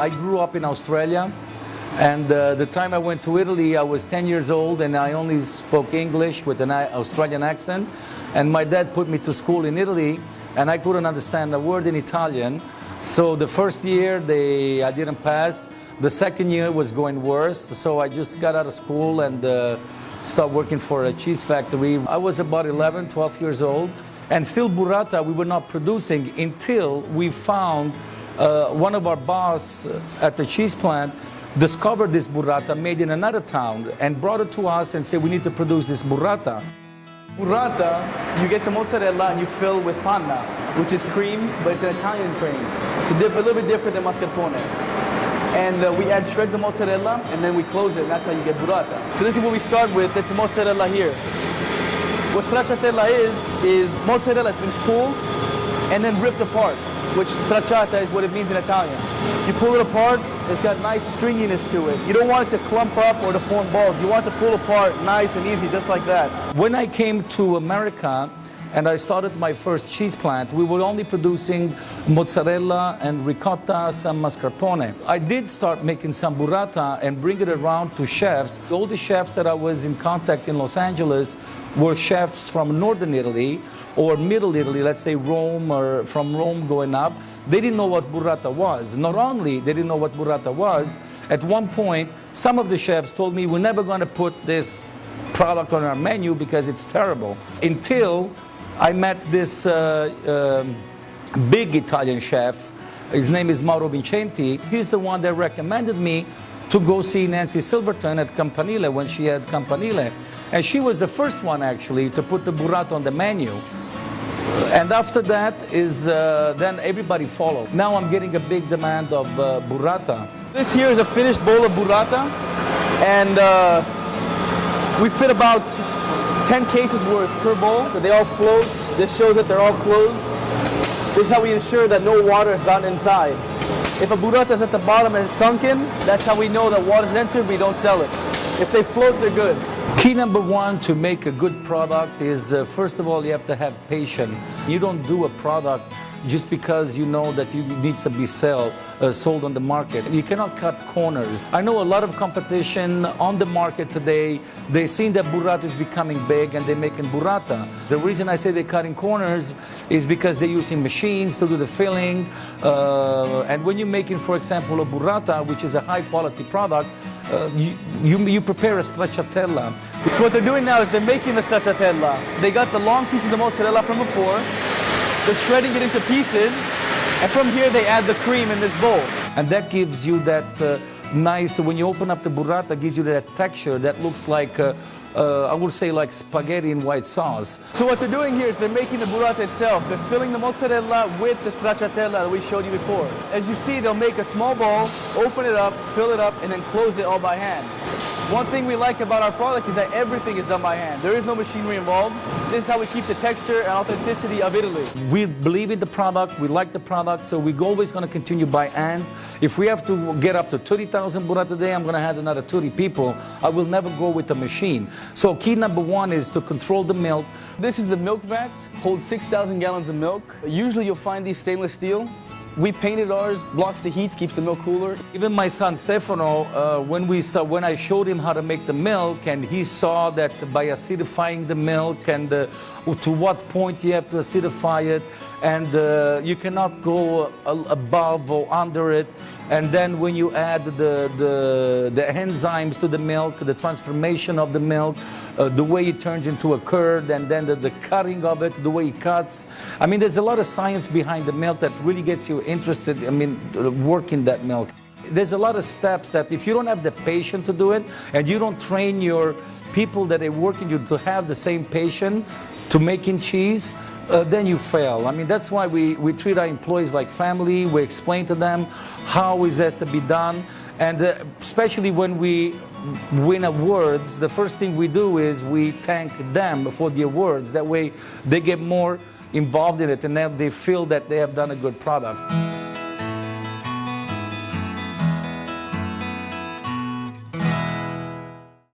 I grew up in Australia, and the time I went to Italy, I was 10 years old, and I only spoke English with an Australian accent. And my dad put me to school in Italy, and I couldn't understand a word in Italian. So the first year, I didn't pass. The second year was going worse, so I just got out of school and started working for a cheese factory. I was about 11, 12 years old, and still burrata we were not producing until we found one of our boss at the cheese plant discovered this burrata made in another town and brought it to us and said we need to produce this burrata. Burrata, you get the mozzarella and you fill with panna, which is cream, but it's an Italian cream. It's a little bit different than mascarpone. And we add shreds of mozzarella and then we close it, and that's how you get burrata. So this is what we start with. That's the mozzarella here. What stracciatella is mozzarella that's been spooled and then ripped apart, which stracciata is what it means in Italian. You pull it apart, it's got nice stringiness to it. You don't want it to clump up or to form balls. You want it to pull apart nice and easy, just like that. When I came to America and I started my first cheese plant, we were only producing mozzarella and ricotta, some mascarpone. I did start making some burrata and bring it around to chefs. All the chefs that I was in contact in Los Angeles were chefs from northern Italy or middle Italy, let's say Rome, or from Rome going up. They didn't know what burrata was. Not only they didn't know what burrata was, at one point, some of the chefs told me, we're never going to put this product on our menu because it's terrible. Until I met this big Italian chef. His name is Mauro Vincenti. He's the one that recommended me to go see Nancy Silverton at Campanile when she had Campanile. And she was the first one actually to put the burrata on the menu. And after that then everybody followed. Now I'm getting a big demand of burrata. This here is a finished bowl of burrata, and we fit about 10 cases worth per bowl. So they all float. This shows that they're all closed. This is how we ensure that no water has gotten inside. If a burrata is at the bottom and it's sunken, that's how we know that water's entered, we don't sell it. If they float, they're good. Key number one to make a good product is, first of all, you have to have patience. You don't do a product just because you know that it needs to be sold on the market. You cannot cut corners. I know a lot of competition on the market today. They've seen that burrata is becoming big and they're making burrata. The reason I say they're cutting corners is because they're using machines to do the filling. And when you're making, for example, a burrata, which is a high quality product, you prepare a stracciatella. So what they're doing now is they're making the stracciatella. They got the long pieces of mozzarella from before. They're shredding it into pieces, and from here they add the cream in this bowl. And that gives you that nice, when you open up the burrata, gives you that texture that looks like, I would say like spaghetti in white sauce. So what they're doing here is they're making the burrata itself. They're filling the mozzarella with the stracciatella that we showed you before. As you see, they'll make a small ball, open it up, fill it up, and then close it all by hand. One thing we like about our product is that everything is done by hand. There is no machinery involved. This is how we keep the texture and authenticity of Italy. We believe in the product, we like the product, so we're always going to continue by hand. If we have to get up to 30,000 burrata a day, I'm going to have another 30 people. I will never go with a machine. So key number one is to control the milk. This is the milk vat, holds 6,000 gallons of milk. Usually you'll find these stainless steel. We painted ours, blocks the heat, keeps the milk cooler. Even my son Stefano, when I showed him how to make the milk, and he saw that by acidifying the milk and to what point you have to acidify it, and you cannot go above or under it. And then when you add the enzymes to the milk, the transformation of the milk, the way it turns into a curd, and then the cutting of it, the way it cuts. I mean, there's a lot of science behind the milk that really gets you interested, working that milk. There's a lot of steps that if you don't have the patience to do it, and you don't train your people that are working you to have the same patience to making cheese, then you fail. I mean, that's why we treat our employees like family. We explain to them how it has to be done. And especially when we win awards, the first thing we do is we thank them for the awards. That way they get more involved in it, and then they feel that they have done a good product.